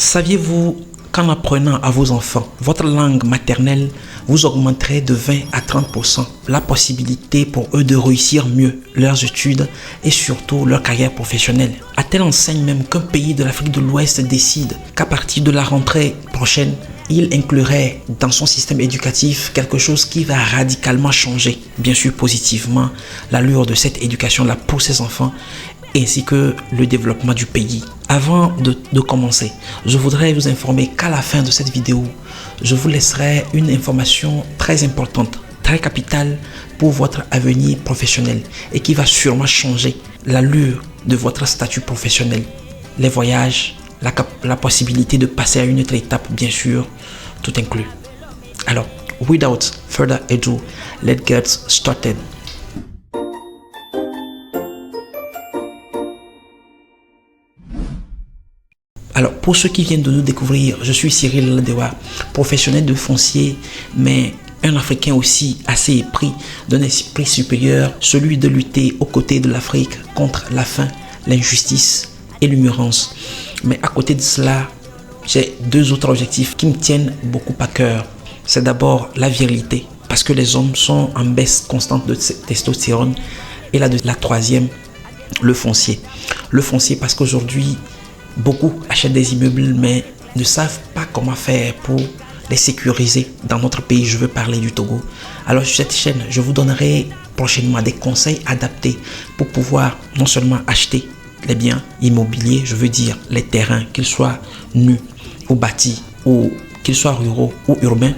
Saviez-vous qu'en apprenant à vos enfants votre langue maternelle, vous augmenterez de 20 à 30% la possibilité pour eux de réussir mieux leurs études et surtout leur carrière professionnelle. À telle enseigne même qu'un pays de l'Afrique de l'Ouest décide qu'à partir de la rentrée prochaine, il inclurait dans son système éducatif quelque chose qui va radicalement changer, bien sûr positivement, l'allure de cette éducation-là pour ses enfants ainsi que le développement du pays. Avant de commencer, je voudrais vous informer qu'à la fin de cette vidéo, je vous laisserai une information très importante, très capitale pour votre avenir professionnel et qui va sûrement changer l'allure de votre statut professionnel. Les voyages, la possibilité de passer à une autre étape, bien sûr, tout inclus. Alors, without further ado, let's get started. Alors, pour ceux qui viennent de nous découvrir, je suis Cyril Ladewa, professionnel de foncier, mais un Africain aussi assez épris d'un esprit supérieur, celui de lutter aux côtés de l'Afrique contre la faim, l'injustice et l'ignorance. Mais à côté de cela, j'ai deux autres objectifs qui me tiennent beaucoup à cœur. C'est d'abord la virilité, parce que les hommes sont en baisse constante de testostérone. Et la troisième, le foncier. Le foncier parce qu'aujourd'hui, beaucoup achètent des immeubles mais ne savent pas comment faire pour les sécuriser dans notre pays. Je veux parler du Togo. Alors sur cette chaîne, je vous donnerai prochainement des conseils adaptés pour pouvoir non seulement acheter les biens immobiliers, je veux dire les terrains, qu'ils soient nus ou bâtis ou qu'ils soient ruraux ou urbains.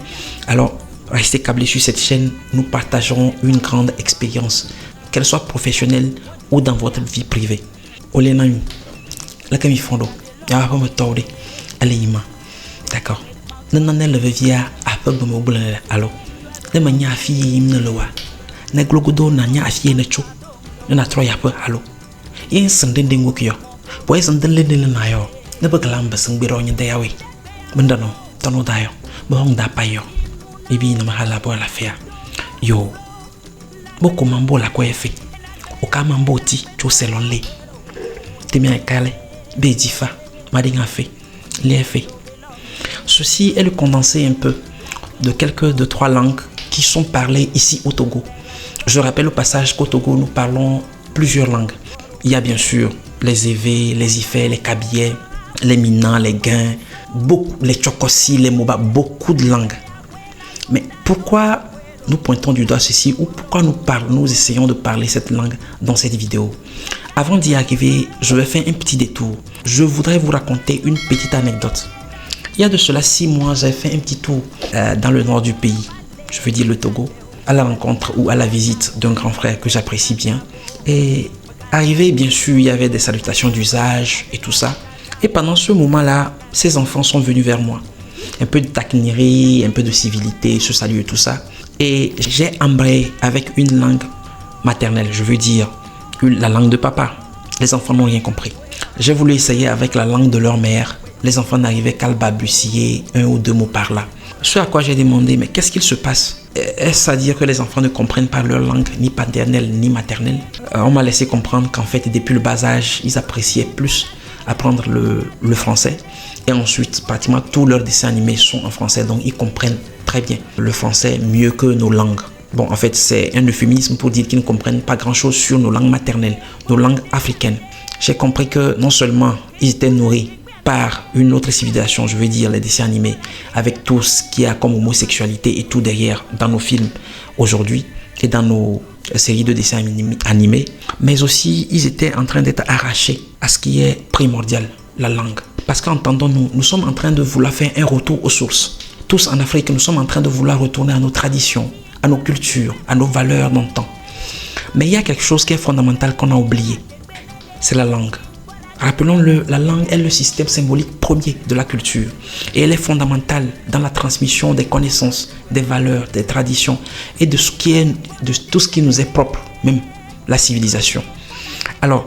Alors restez câblés sur cette chaîne, nous partagerons une grande expérience, qu'elle soit professionnelle ou dans votre vie privée. Olenami. La cami fondo ya fa me tawde alayima d'accord nan nan le via a fa mo bulale alo ne ma nya fi yim ne lowa ne glogodo na nya fi ne chu na tro ya fa alo yin sande de ngok yo boy sande le de na yo ne ba kala mba sing biro nya de yawe bendano tono da yo bo hong da pa yo bibi na mahala bo la fia yo boko mambo la ko efe o ka mambo ti cho selon le temia kale Bédifa, Madinga fait, les fait. Ceci est le condensé un peu de trois langues qui sont parlées ici au Togo. Je rappelle au passage qu'au Togo, nous parlons plusieurs langues. Il y a bien sûr les Évé, les Ifé, les Kabyais, les Minans, les Guins, les Tchokossi, les Moba, beaucoup de langues. Mais pourquoi nous pointons du doigt ceci ou pourquoi nous essayons de parler cette langue dans cette vidéo? Avant d'y arriver, je vais faire un petit détour. Je voudrais vous raconter une petite anecdote. Il y a de cela 6 mois, j'ai fait un petit tour dans le nord du pays, je veux dire le Togo, à la rencontre ou à la visite d'un grand frère que j'apprécie bien. Et arrivé, bien sûr, il y avait des salutations d'usage et tout ça. Et pendant ce moment-là, ces enfants sont venus vers moi. Un peu de taquinerie, un peu de civilité, se saluer et tout ça. Et j'ai embrayé avec une langue maternelle, je veux dire la langue de papa. Les enfants n'ont rien compris. J'ai voulu essayer avec la langue de leur mère. Les enfants n'arrivaient qu'à balbutier 1 ou 2 mots par là. Ce à quoi j'ai demandé, mais qu'est-ce qu'il se passe? Est-ce à dire que les enfants ne comprennent pas leur langue, ni paternelle, ni maternelle? On m'a laissé comprendre qu'en fait, depuis le bas âge, ils appréciaient plus apprendre le français. Et ensuite, pratiquement tous leurs dessins animés sont en français, donc ils comprennent très bien le français mieux que nos langues. Bon, en fait, c'est un euphémisme pour dire qu'ils ne comprennent pas grand-chose sur nos langues maternelles, nos langues africaines. J'ai compris que non seulement ils étaient nourris par une autre civilisation, je veux dire les dessins animés, avec tout ce qu'il y a comme homosexualité et tout derrière dans nos films aujourd'hui et dans nos séries de dessins animés, mais aussi ils étaient en train d'être arrachés à ce qui est primordial, la langue. Parce qu'entendons-nous, nous sommes en train de vouloir faire un retour aux sources. Tous en Afrique, nous sommes en train de vouloir retourner à nos traditions, à nos cultures, à nos valeurs d'antan. Mais il y a quelque chose qui est fondamental qu'on a oublié. C'est la langue. Rappelons-le, la langue est le système symbolique premier de la culture. Et elle est fondamentale dans la transmission des connaissances, des valeurs, des traditions et de tout ce qui nous est propre, même la civilisation. Alors,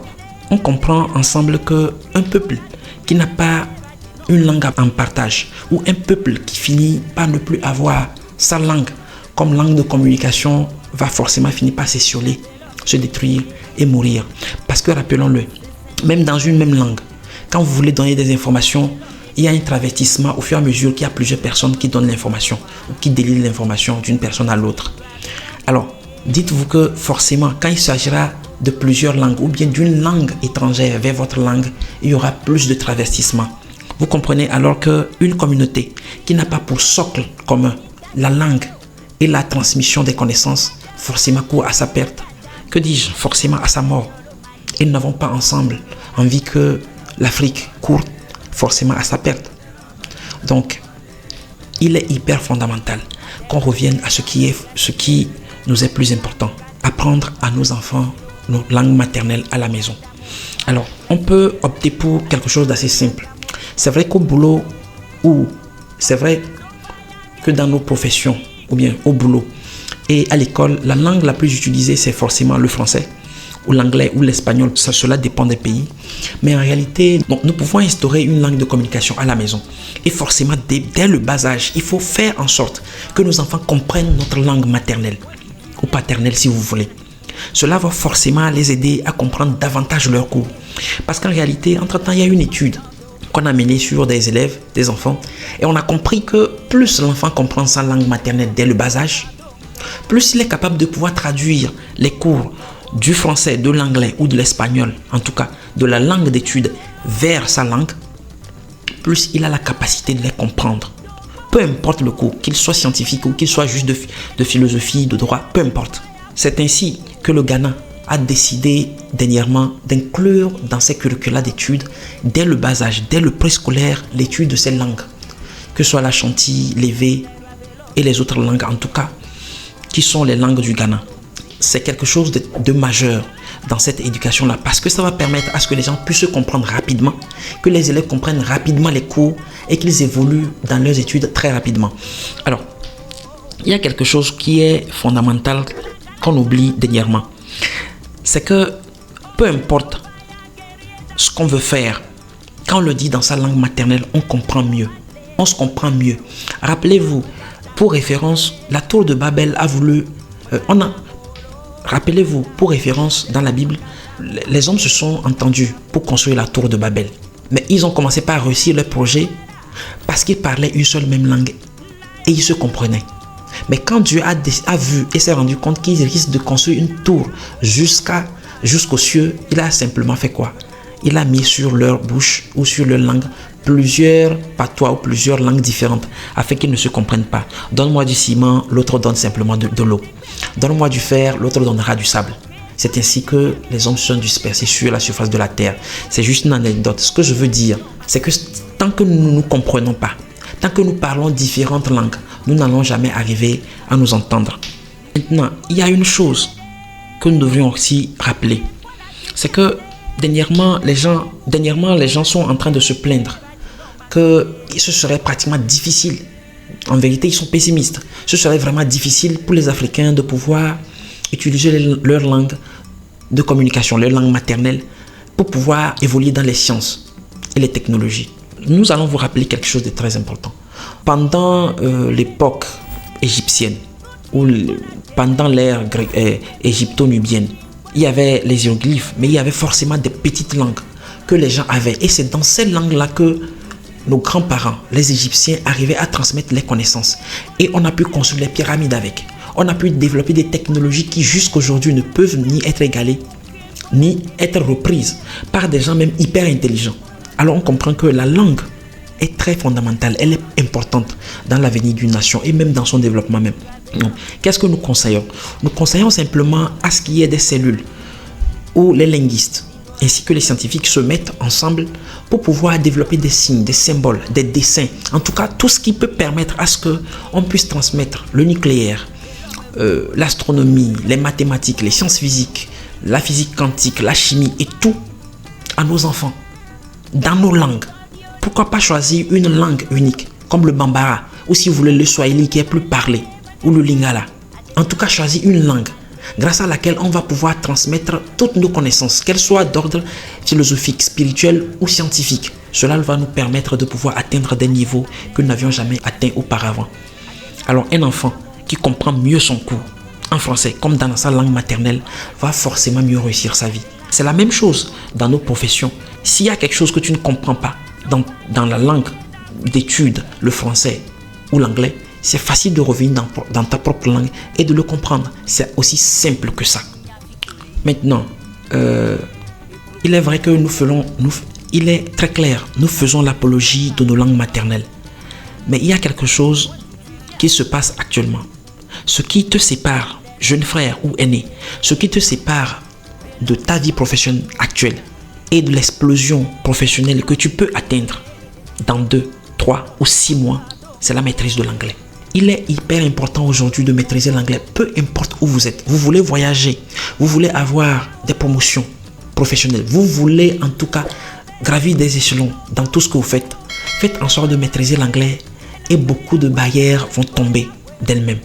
on comprend ensemble qu'un peuple qui n'a pas une langue en partage ou un peuple qui finit par ne plus avoir sa langue comme langue de communication va forcément finir par s'essioler, se détruire et mourir. Parce que rappelons-le, même dans une même langue, quand vous voulez donner des informations, il y a un travestissement au fur et à mesure qu'il y a plusieurs personnes qui donnent l'information ou qui délient l'information d'une personne à l'autre. Alors, dites-vous que forcément, quand il s'agira de plusieurs langues ou bien d'une langue étrangère vers votre langue, il y aura plus de travestissement. Vous comprenez alors qu'une communauté qui n'a pas pour socle commun la langue et la transmission des connaissances, forcément court à sa perte. Que dis-je? Forcément à sa mort. Ils ne vont pas ensemble envie que l'Afrique court forcément à sa perte. Donc, il est hyper fondamental qu'on revienne à ce qui nous est plus important. Apprendre à nos enfants nos langues maternelles à la maison. Alors, on peut opter pour quelque chose d'assez simple. C'est vrai qu'au boulot ou c'est vrai que dans nos professions ou bien au boulot et à l'école, la langue la plus utilisée, c'est forcément le français ou l'anglais ou l'espagnol. Cela dépend des pays. Mais en réalité, nous pouvons instaurer une langue de communication à la maison. Et forcément, dès le bas âge, il faut faire en sorte que nos enfants comprennent notre langue maternelle ou paternelle si vous voulez. Cela va forcément les aider à comprendre davantage leurs cours. Parce qu'en réalité, entre-temps, il y a une étude qu'on a menée sur des élèves, des enfants, et on a compris que plus l'enfant comprend sa langue maternelle dès le bas âge, plus il est capable de pouvoir traduire les cours du français, de l'anglais ou de l'espagnol, en tout cas de la langue d'étude vers sa langue, plus il a la capacité de les comprendre. Peu importe le cours, qu'il soit scientifique ou qu'il soit juste de philosophie, de droit, peu importe. C'est ainsi que le Ghana a décidé dernièrement d'inclure dans ses curricula d'études, dès le bas âge, dès le préscolaire, l'étude de ces langues, que ce soit l'Ashanti, l'Ewe et les autres langues en tout cas, qui sont les langues du Ghana. C'est quelque chose de majeur dans cette éducation-là parce que ça va permettre à ce que les gens puissent se comprendre rapidement, que les élèves comprennent rapidement les cours et qu'ils évoluent dans leurs études très rapidement. Alors, il y a quelque chose qui est fondamental qu'on oublie dernièrement. C'est que peu importe ce qu'on veut faire, quand on le dit dans sa langue maternelle, on comprend mieux. On se comprend mieux. Rappelez-vous, pour référence, la tour de Babel a voulu... Rappelez-vous, pour référence, dans la Bible, les hommes se sont entendus pour construire la tour de Babel. Mais ils ont commencé par réussir leur projet parce qu'ils parlaient une seule même langue et ils se comprenaient. Mais quand Dieu a vu et s'est rendu compte qu'ils risquent de construire une tour jusqu'aux cieux, il a simplement fait quoi? Il a mis sur leur bouche ou sur leur langue plusieurs patois ou plusieurs langues différentes afin qu'ils ne se comprennent pas. Donne-moi du ciment, l'autre donne simplement de l'eau. Donne-moi du fer, l'autre donnera du sable. C'est ainsi que les hommes sont dispersés sur la surface de la terre. C'est juste une anecdote. Ce que je veux dire, c'est que tant que nous ne nous comprenons pas, tant que nous parlons différentes langues, nous n'allons jamais arriver à nous entendre. Maintenant, il y a une chose que nous devrions aussi rappeler. C'est que dernièrement, les gens sont en train de se plaindre que ce serait pratiquement difficile. En vérité, ils sont pessimistes. Ce serait vraiment difficile pour les Africains de pouvoir utiliser leur langue de communication, leur langue maternelle, pour pouvoir évoluer dans les sciences et les technologies. Nous allons vous rappeler quelque chose de très important. Pendant l'époque égyptienne, ou pendant l'ère égypto-nubienne, il y avait les hiéroglyphes, mais il y avait forcément des petites langues que les gens avaient. Et c'est dans ces langues-là que nos grands-parents, les Égyptiens, arrivaient à transmettre les connaissances. Et on a pu construire les pyramides avec. On a pu développer des technologies qui jusqu'aujourd'hui ne peuvent ni être égalées, ni être reprises par des gens même hyper intelligents. Alors on comprend que la langue est très fondamentale, elle est importante dans l'avenir d'une nation et même dans son développement même. Qu'est-ce que nous conseillons? Nous conseillons simplement à ce qu'il y ait des cellules où les linguistes ainsi que les scientifiques se mettent ensemble pour pouvoir développer des signes, des symboles, des dessins. En tout cas, tout ce qui peut permettre à ce qu'on puisse transmettre le nucléaire, l'astronomie, les mathématiques, les sciences physiques, la physique quantique, la chimie et tout à nos enfants, dans nos langues. Pourquoi pas choisir une langue unique, comme le Bambara, ou si vous voulez le Swahili qui est plus parlé, ou le Lingala. En tout cas, choisir une langue grâce à laquelle on va pouvoir transmettre toutes nos connaissances, qu'elles soient d'ordre philosophique, spirituel ou scientifique. Cela va nous permettre de pouvoir atteindre des niveaux que nous n'avions jamais atteints auparavant. Alors, un enfant qui comprend mieux son cours en français comme dans sa langue maternelle va forcément mieux réussir sa vie. C'est la même chose dans nos professions. S'il y a quelque chose que tu ne comprends pas dans la langue d'études le français ou l'anglais, c'est facile de revenir dans ta propre langue et de le comprendre. C'est aussi simple que ça. Maintenant, il est vrai que il est très clair, nous faisons l'apologie de nos langues maternelles. Mais il y a quelque chose qui se passe actuellement. Ce qui te sépare, jeune frère ou aîné, ce qui te sépare de ta vie professionnelle actuelle et de l'explosion professionnelle que tu peux atteindre dans 2, 3 ou 6 mois, c'est la maîtrise de l'anglais. Il est hyper important aujourd'hui de maîtriser l'anglais, peu importe où vous êtes. Vous voulez voyager, vous voulez avoir des promotions professionnelles, vous voulez en tout cas gravir des échelons dans tout ce que vous faites. Faites en sorte de maîtriser l'anglais et beaucoup de barrières vont tomber d'elles-mêmes.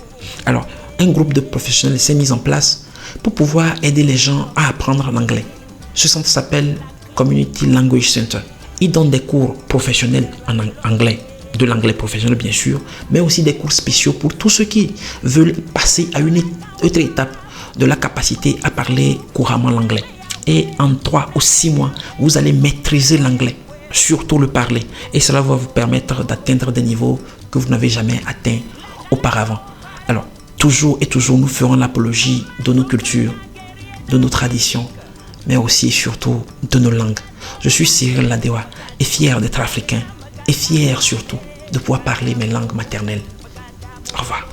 Alors, un groupe de professionnels s'est mis en place pour pouvoir aider les gens à apprendre l'anglais. Ce centre s'appelle Community Language Center. Il donne des cours professionnels en anglais, de l'anglais professionnel bien sûr, mais aussi des cours spéciaux pour tous ceux qui veulent passer à une autre étape de la capacité à parler couramment l'anglais. Et en 3 ou 6 mois, vous allez maîtriser l'anglais, surtout le parler. Et cela va vous permettre d'atteindre des niveaux que vous n'avez jamais atteints auparavant. Alors, toujours et toujours, nous ferons l'apologie de nos cultures, de nos traditions, mais aussi et surtout de nos langues. Je suis Cyril Ladewa et fier d'être africain et fier surtout de pouvoir parler mes langues maternelles. Au revoir.